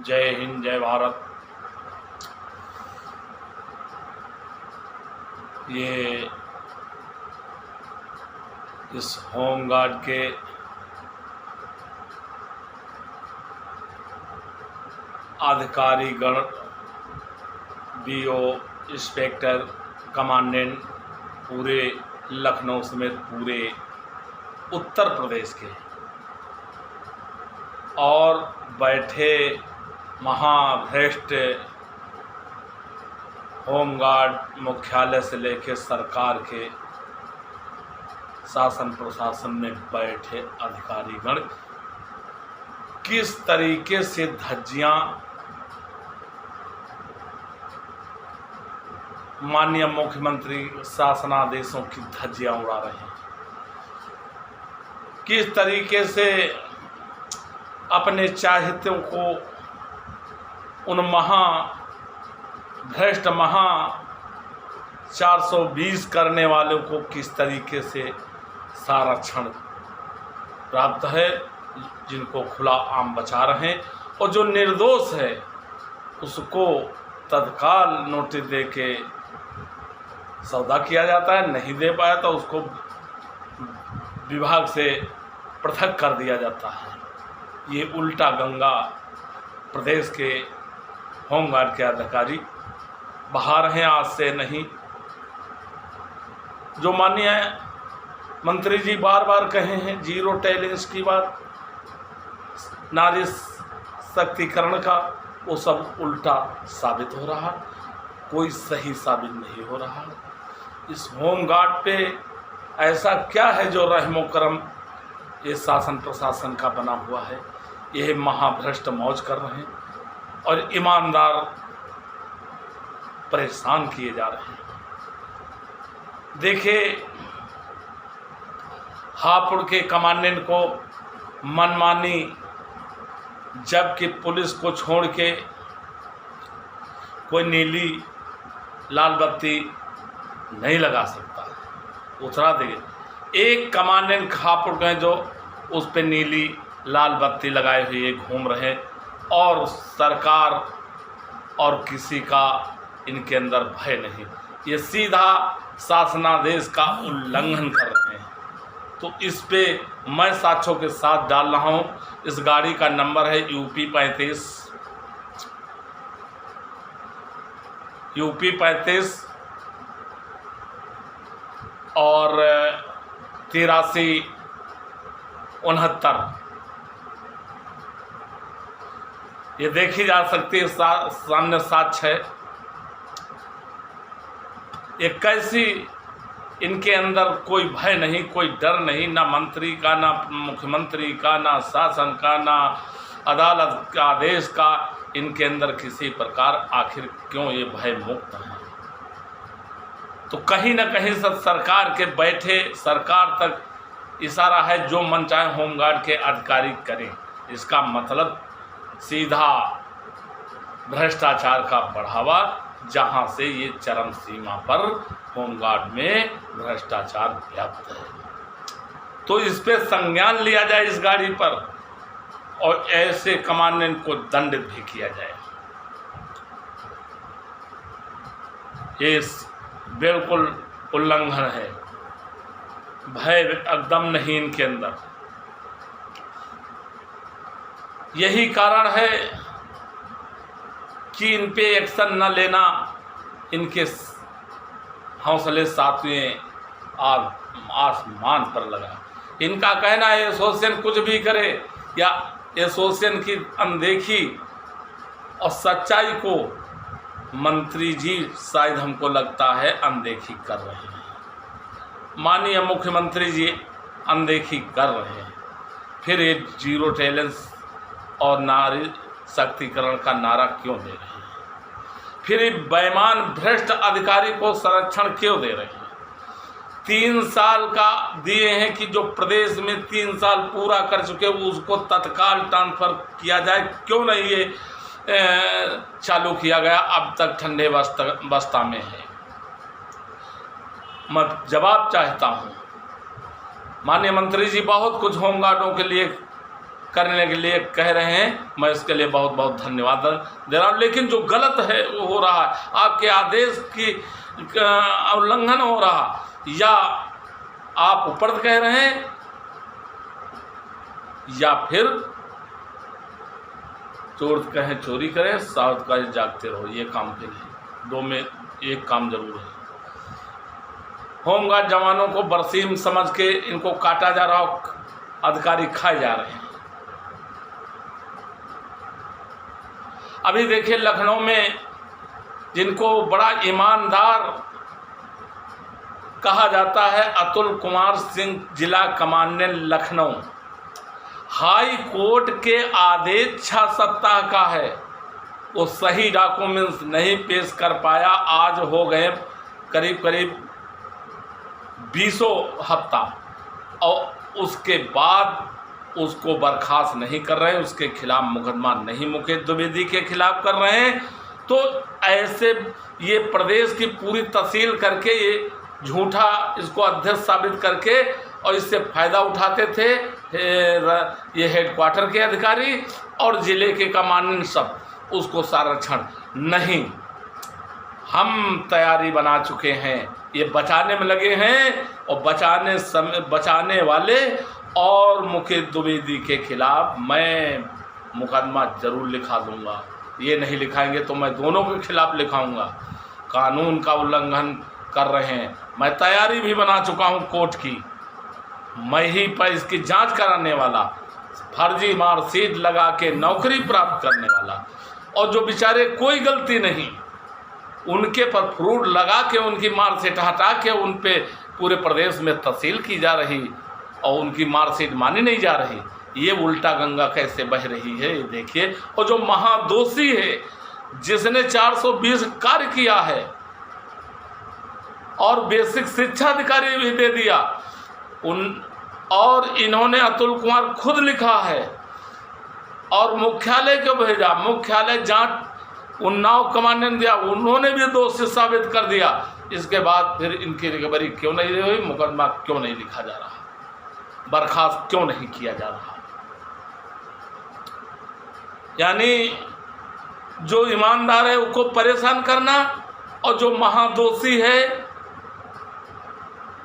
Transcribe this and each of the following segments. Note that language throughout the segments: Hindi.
जय हिंद, जय भारत। ये इस होमगार्ड के अधिकारीगण, बीओ, इंस्पेक्टर, कमांडेंट पूरे लखनऊ समेत पूरे उत्तर प्रदेश के और बैठे महाभ्रष्ट होमगार्ड मुख्यालय से लेकर सरकार के शासन प्रशासन में बैठे अधिकारीगण किस तरीके से धज्जियां माननीय मुख्यमंत्री शासनादेशों की धज्जियां उड़ा रहे हैं, किस तरीके से अपने चाहतों को उन भ्रष्ट 420 करने वालों को किस तरीके से संरक्षण प्राप्त है, जिनको खुला आम बचा रहे हैं, और जो निर्दोष है उसको तत्काल नोटिस दे के सौदा किया जाता है। नहीं दे पाया तो उसको विभाग से पृथक कर दिया जाता है। ये उल्टा गंगा प्रदेश के होमगार्ड के अधिकारी बहा रहे हैं। आज से नहीं, जो माननीय मंत्री जी बार बार कहे हैं जीरो टॉलरेंस की बात, नारी शक्तिकरण का, वो सब उल्टा साबित हो रहा, कोई सही साबित नहीं हो रहा। इस होमगार्ड पे ऐसा क्या है जो रहमो करम ये शासन प्रशासन का बना हुआ है? यह महाभ्रष्ट मौज कर रहे हैं और ईमानदार परेशान किए जा रहे हैं। देखिए, हापुड़ के कमांडेंट को मनमानी, जबकि पुलिस को छोड़ के कोई नीली लाल बत्ती नहीं लगा सकता, उतरा देंगे। एक कमांडेंट हापुड़ गए जो उस पे नीली लाल बत्ती लगाए हुए घूम रहे और सरकार और किसी का इनके अंदर भय नहीं। ये सीधा शासनादेश का उल्लंघन कर रहे हैं। तो इस पे मैं साक्ष्यों के साथ डाल रहा हूँ। इस गाड़ी का नंबर है यूपी 35 और 8369। ये देखी जा सकती है, सामने साक्ष्य है। ये कैसी इनके अंदर कोई भय नहीं, कोई डर नहीं, ना मंत्री का, ना मुख्यमंत्री का, ना शासन का, ना अदालत का आदेश का। इनके अंदर किसी प्रकार आखिर क्यों ये भय मुक्त है? तो कहीं ना कहीं सरकार के बैठे सरकार तक इशारा है, जो मन चाहे होमगार्ड के अधिकारी करें। इसका मतलब सीधा भ्रष्टाचार का बढ़ावा, जहां से ये चरम सीमा पर होमगार्ड में भ्रष्टाचार व्याप्त है। तो इस पे संज्ञान लिया जाए इस गाड़ी पर, और ऐसे कमांडेंट को दंडित भी किया जाए। ये बिल्कुल उल्लंघन है, भय एकदम नहीं इनके अंदर। यही कारण है कि इन पे एक्शन न लेना इनके हौसले सातवें आसमान पर लगा। इनका कहना है एसोसिएशन कुछ भी करे, या एसोसिएशन की अनदेखी और सच्चाई को मंत्री जी शायद हमको लगता है अनदेखी कर रहे हैं। माननीय मुख्यमंत्री जी अनदेखी कर रहे हैं, फिर ये जीरो टॉलरेंस और नारी शक्तिकरण का नारा क्यों दे रहे हैं? फिर ये बेईमान भ्रष्ट अधिकारी को संरक्षण क्यों दे रहे हैं? 3 साल का दिए हैं कि जो प्रदेश में 3 साल पूरा कर चुके उसको तत्काल ट्रांसफर किया जाए, क्यों नहीं ये चालू किया गया? अब तक ठंडे बस्ता में है। मैं जवाब चाहता हूँ। माननीय मंत्री जी बहुत कुछ होमगार्डों के लिए करने के लिए कह रहे हैं, मैं इसके लिए बहुत बहुत धन्यवाद दे रहा हूँ। लेकिन जो गलत है वो हो रहा है, आपके आदेश की उल्लंघन हो रहा, या आप ऊपर कह रहे हैं या फिर चोर कहें चोरी करें, साउथ का जागते रहो, ये काम के लिए दो में एक काम जरूर है। होमगार्ड जवानों को बरसीम समझ के इनको काटा जा रहा, अधिकारी खाए जा रहे हैं। अभी देखिए लखनऊ में जिनको बड़ा ईमानदार कहा जाता है, अतुल कुमार सिंह, जिला कमांडेंट लखनऊ, हाई कोर्ट के आदेश 6 सप्ताह का है, वो सही डॉक्यूमेंट्स नहीं पेश कर पाया। आज हो गए करीब करीब 20 हफ्ता, और उसके बाद उसको बर्खास्त नहीं कर रहे हैं, उसके खिलाफ मुकदमा नहीं मुकेश द्विवेदी के खिलाफ कर रहे हैं। तो ऐसे ये प्रदेश की पूरी तहसील करके ये झूठा इसको अध्यक्ष साबित करके और इससे फ़ायदा उठाते थे ये हेडक्वार्टर के अधिकारी और ज़िले के कमांडेंट सब, उसको संरक्षण नहीं। हम तैयारी बना चुके हैं, ये बचाने में लगे हैं, और बचाने वाले और मुकेश द्विवेदी के खिलाफ मैं मुकदमा जरूर लिखा दूंगा। ये नहीं लिखाएंगे तो मैं दोनों के खिलाफ लिखाऊंगा। कानून का उल्लंघन कर रहे हैं, मैं तैयारी भी बना चुका हूं कोर्ट की, मैं ही पर इसकी जांच कराने वाला, फर्जी मार्कशीट लगा के नौकरी प्राप्त करने वाला, और जो बेचारे कोई गलती नहीं, उनके पर फ्रूट लगा के उनकी मार्कशीट हटा के उन पे पूरे प्रदेश में तहसील की जा रही और उनकी मार्कशीट मानी नहीं जा रही। ये उल्टा गंगा कैसे बह रही है ये देखिए। और जो महादोषी है, जिसने 420 कार्य किया है और बेसिक शिक्षा अधिकारी भी दे दिया, और इन्होंने अतुल कुमार खुद लिखा है और मुख्यालय को भेजा, मुख्यालय जांच उन्नाव कमांडेंट दिया, उन्होंने भी दोषी साबित कर दिया। इसके बाद फिर इनकी रिकवरी क्यों नहीं हुई, मुकदमा क्यों नहीं लिखा जा रहा, बर्खास्त क्यों नहीं किया जा रहा। यानी जो ईमानदार है उसको परेशान करना, और जो महादोषी है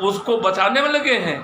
उसको बचाने में लगे हैं।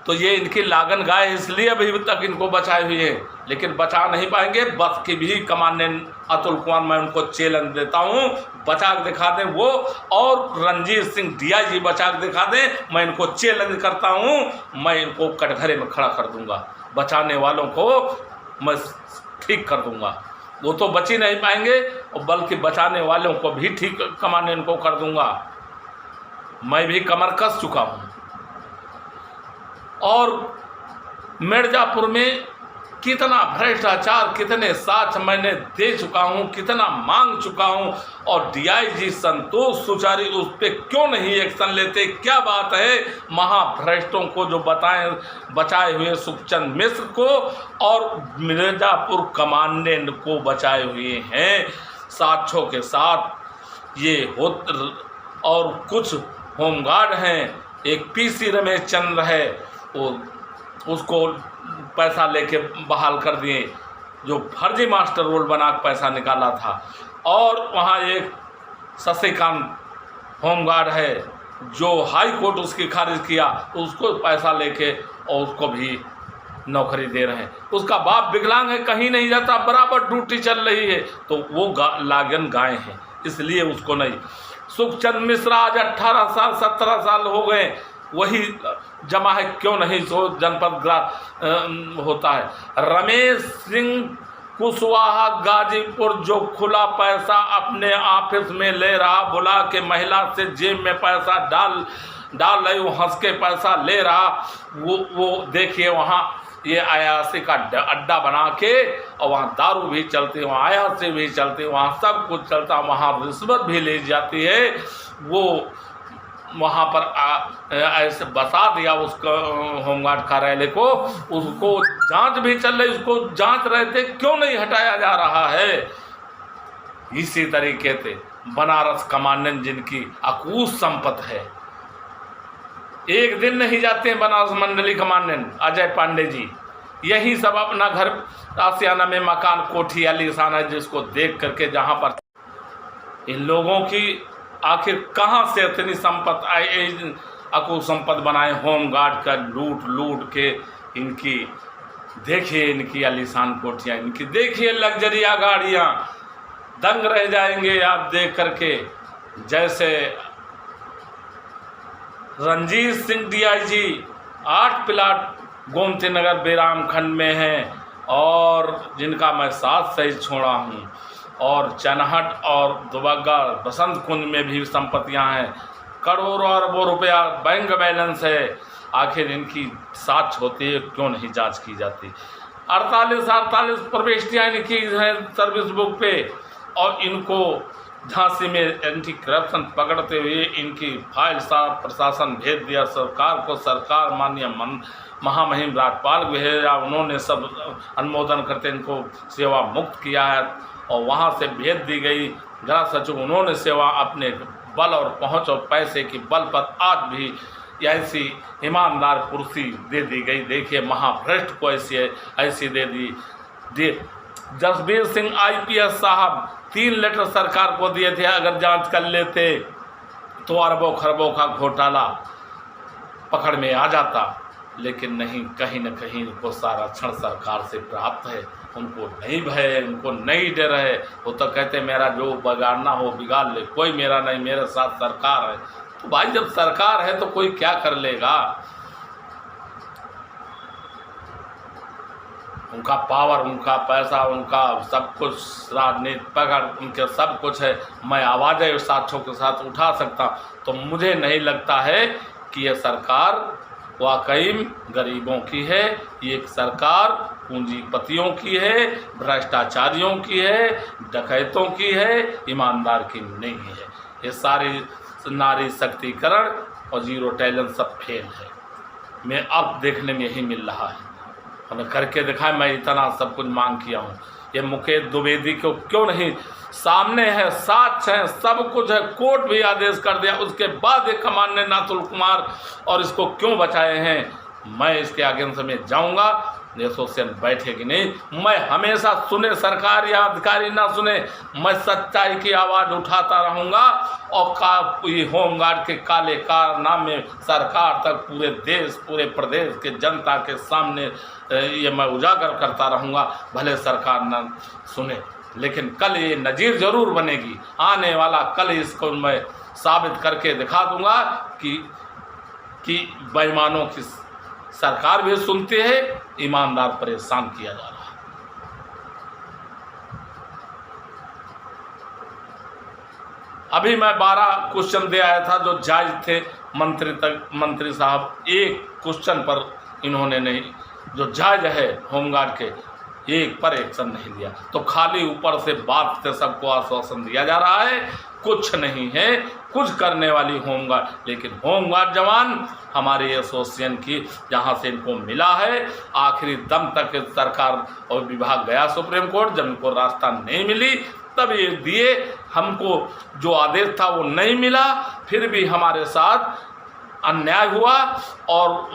तो ये इनकी लागन गाय, इसलिए अभी तक इनको बचाए हुए हैं, लेकिन बचा नहीं पाएंगे। बस की भी कमांडेंट अतुल कुमार, मैं उनको चैलेंज देता हूँ, बचा के दिखा दें वो, और रणजीत सिंह DIG बचा के दिखा दें, मैं इनको चैलेंज करता हूँ, मैं इनको कटघरे में खड़ा कर दूंगा। बचाने वालों को मैं ठीक कर दूंगा, वो तो बच ही नहीं पाएंगे, और बल्कि बचाने वालों को भी ठीक कमांडेंट को कर दूंगा। मैं भी कमर कस चुका हूँ, और मिर्ज़ापुर में कितना भ्रष्टाचार, कितने साक्ष्य मैंने दे चुका हूँ, कितना मांग चुका हूँ, और DIG संतोष सुचारी उस पर क्यों नहीं एक्शन लेते। क्या बात है, महाभ्रष्टों को जो बचाए हुए सुखचंद मिश्र को और मिर्ज़ापुर कमांडेंट को बचाए हुए हैं साक्ष्यों के साथ ये और कुछ होमगार्ड हैं, एक PC रमेश चंद्र है, वो उसको पैसा लेके बहाल कर दिए, जो फर्जी मास्टर रोल बना के पैसा निकाला था। और वहाँ एक शशिकांत होमगार्ड है, जो हाई कोर्ट उसकी खारिज किया, उसको पैसा लेके और उसको भी नौकरी दे रहे हैं। उसका बाप विकलांग है, कहीं नहीं जाता, बराबर ड्यूटी चल रही है, तो वो लागन गाय हैं, इसलिए उसको नहीं। सुखचंद मिश्रा आज 18 साल 17 साल हो गए, वही जमा है, क्यों नहीं सो जनपद होता है। रमेश सिंह कुशवाहा गाजीपुर, जो खुला पैसा अपने ऑफिस में ले रहा, बुला के महिला से जेब में पैसा डाल रही, वो हंस के पैसा ले रहा, वो देखिए वहाँ ये अयासी का अड्डा बना के, और वहाँ दारू भी चलती है, वहाँ अयासी भी चलती है, वहाँ सब कुछ चलता है, वहाँ रिश्वत भी ली जाती है। वो वहाँ पर ऐसे बता दिया उसको होमगार्ड कार्यालय को, उसको जांच भी चल रही, उसको जांच रहे थे, क्यों नहीं हटाया जा रहा है। इसी तरीके से बनारस कमांडेंट जिनकी अकूत संपत्ति है, एक दिन नहीं जाते हैं बनारस मंडली कमांडेंट अजय पांडे जी, यही सब अपना घर आसियाना में मकान कोठी आलीशान है, जिसको देख करके जहाँ पर इन लोगों की आखिर कहाँ से इतनी संपत्ति अकू संपत्ति बनाए, होम गार्ड का लूट लूट के इनकी देखिए, इनकी आलीशान कोठियाँ, इनकी देखिए लग्जरिया गाड़ियाँ, दंग रह जाएंगे आप देख करके। जैसे रंजीत सिंह डीआईजी 8 प्लाट गोमती नगर बेराम खंड में हैं, और जिनका मैं साथ सहित छोड़ा हूँ, और चनहट और दुबग्गा बसंत कुंज में भी संपत्तियाँ हैं, करोड़ों अरबों रुपया बैंक बैलेंस है। आखिर इनकी साक्ष्य होती है, क्यों नहीं जांच की जाती? 48 प्रविष्टियाँ इनकी हैं सर्विस बुक पे, और इनको झांसी में एंटी करप्शन पकड़ते हुए इनकी फाइल साहब प्रशासन भेज दिया सरकार को। सरकार माननीय महामहिम राज्यपाल भेजा, उन्होंने सब अनुमोदन करते इनको सेवा मुक्त किया है, और वहाँ से भेज दी गई गृह सचिव, उन्होंने सेवा अपने बल और पहुँच और पैसे की बल पर आज भी ऐसी ईमानदार कुर्सी दे दी गई। देखिए महाभ्रष्ट को ऐसी दे दी। जसबीर सिंह आईपीएस साहब 3 लेटर सरकार को दिए थे, अगर जांच कर लेते तो अरबों खरबों का घोटाला पकड़ में आ जाता, लेकिन नहीं, कहीं न कहीं उनको संरक्षण सरकार से प्राप्त है। उनको नहीं भय है, उनको नहीं डर है। वो तो कहते मेरा जो बिगाड़ना हो बिगाड़ ले, कोई मेरा नहीं, मेरे साथ सरकार है। तो भाई जब सरकार है तो कोई क्या कर लेगा? उनका पावर, उनका पैसा, उनका सब कुछ, राजनीति पकड़, उनके सब कुछ है। मैं आवाज़ें साथियों के साथ उठा सकता, तो मुझे नहीं लगता है कि यह सरकार वाकई गरीबों की है। ये सरकार पूंजीपतियों की है, भ्रष्टाचारियों की है, डकैतों की है, ईमानदार की नहीं है। ये सारी नारी शक्तिकरण और जीरो टैलेंट सब फेल है। मैं अब देखने में यही मिल रहा है। उन्हें करके दिखाए, मैं इतना सब कुछ मांग किया हूँ। ये मुकेश द्विवेदी को क्यों नहीं, सामने है, साक्ष्य है, सब कुछ है, कोर्ट भी आदेश कर दिया, उसके बाद ये कमांडेंट नाथुल कुमार और इसको क्यों बचाए हैं? मैं इसके आगे से मैं जाऊँगा, एसोसिएशन बैठेगी नहीं। मैं हमेशा सुने सरकार या अधिकारी ना सुने, मैं सच्चाई की आवाज़ उठाता रहूँगा, और ये होमगार्ड के काले कारनामे सरकार तक पूरे देश, पूरे प्रदेश के जनता के सामने ये मैं उजागर करता रहूँगा। भले सरकार ना सुने, लेकिन कल ये नज़ीर ज़रूर बनेगी। आने वाला कल इसको मैं साबित करके दिखा दूँगा कि बेईमानों की सरकार भी सुनती है, ईमानदार परेशान किया जा रहा है। अभी मैं 12 क्वेश्चन दे आया था जो जायज थे, मंत्री साहब एक क्वेश्चन पर इन्होंने नहीं, जो जायज है होमगार्ड के, एक पर एक्शन नहीं लिया। तो खाली ऊपर से बात से सबको आश्वासन दिया जा रहा है, कुछ नहीं है, कुछ करने वाली होमगार्ड। लेकिन होमगार्ड जवान हमारे एसोसिएशन की जहां से इनको मिला है, आखिरी दम तक सरकार और विभाग गया सुप्रीम कोर्ट, जब इनको रास्ता नहीं मिली तब ये दिए। हमको जो आदेश था वो नहीं मिला, फिर भी हमारे साथ अन्याय हुआ और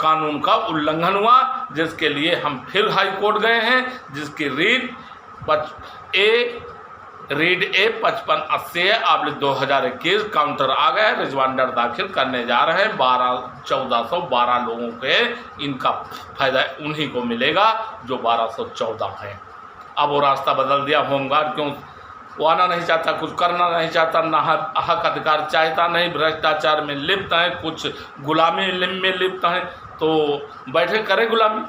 कानून का उल्लंघन हुआ, जिसके लिए हम फिर हाई कोर्ट गए हैं, जिसकी रीड ए 5580/2021 काउंटर आ गया। रिजवांडर दाखिल करने जा रहे हैं। 1412 लोगों के इनका फायदा उन्हीं को मिलेगा जो 1214 हैं। अब वो रास्ता बदल दिया। होमगार्ड क्यों वो आना नहीं चाहता, कुछ करना नहीं चाहता, ना हक अधिकार चाहता नहीं, भ्रष्टाचार में लिप्त हैं, कुछ गुलामी में लिप्त हैं, तो बैठे करें गुलामी।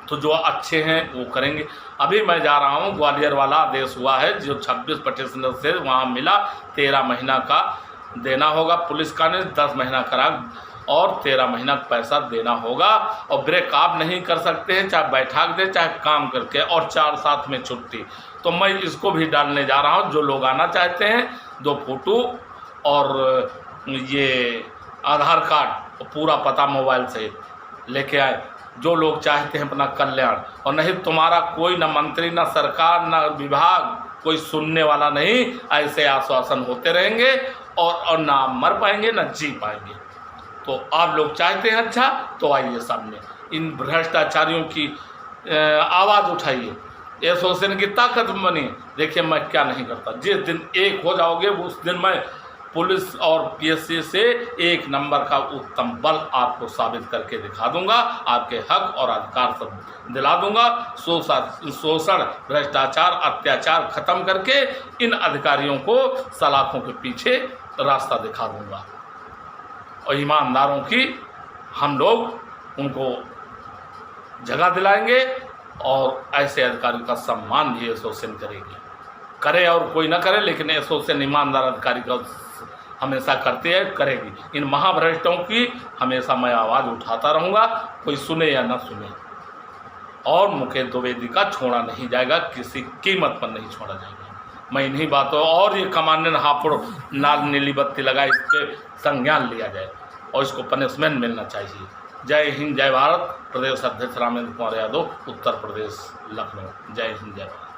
तो जो अच्छे हैं वो करेंगे। अभी मैं जा रहा हूँ, ग्वालियर वाला आदेश हुआ है, जो 26 पटिशनर से वहाँ मिला, 13 महीना का देना होगा। पुलिस का ने 10 महीना करा और 13 महीना पैसा देना होगा। और ब्रेक आप नहीं कर सकते हैं, चाहे बैठाक दे चाहे काम करके, और 4 साथ में छुट्टी। तो मैं इसको भी डालने जा रहा हूँ। जो लोग आना चाहते हैं 2 फोटो और ये आधार कार्ड, पूरा पता मोबाइल से लेके आए। जो लोग चाहते हैं अपना कल्याण, और नहीं तुम्हारा कोई ना मंत्री ना सरकार ना विभाग कोई सुनने वाला नहीं। ऐसे आश्वासन होते रहेंगे और ना मर पाएंगे ना जी पाएंगे। तो आप लोग चाहते हैं अच्छा, तो आइए सामने। इन भ्रष्टाचारियों की आवाज़ उठाइए, एसोसिएशन की ताकत बनी। देखिए मैं क्या नहीं करता, जिस दिन एक हो जाओगे उस दिन मैं पुलिस और पीएससी से एक नंबर का उत्तम बल आपको साबित करके दिखा दूंगा, आपके हक और अधिकार सब दिला दूंगा। शोषण, भ्रष्टाचार, अत्याचार खत्म करके इन अधिकारियों को सलाखों के पीछे रास्ता दिखा दूंगा और ईमानदारों की हम लोग उनको जगह दिलाएंगे और ऐसे अधिकारियों का सम्मान भी एसोसिएशन करेगी। करे और कोई ना करे, लेकिन एसोसिएशन ईमानदार अधिकारी का हमेशा करते हैं, करेगी। इन महाभ्रष्टों की हमेशा मैं आवाज़ उठाता रहूँगा, कोई सुने या ना सुने। और मुकेश द्विवेदी का छोड़ा नहीं जाएगा, किसी कीमत पर नहीं छोड़ा जाएगा। मैं इन्हीं बातों और ये कमांडेंट हापुड़ लाल नीली बत्ती लगाए, इसके संज्ञान लिया जाए और इसको पनिशमेंट मिलना चाहिए। जय हिंद, जय भारत। प्रदेश अध्यक्ष रामेंद्र कुमार यादव, उत्तर प्रदेश, लखनऊ। जय हिंद, जय भारत।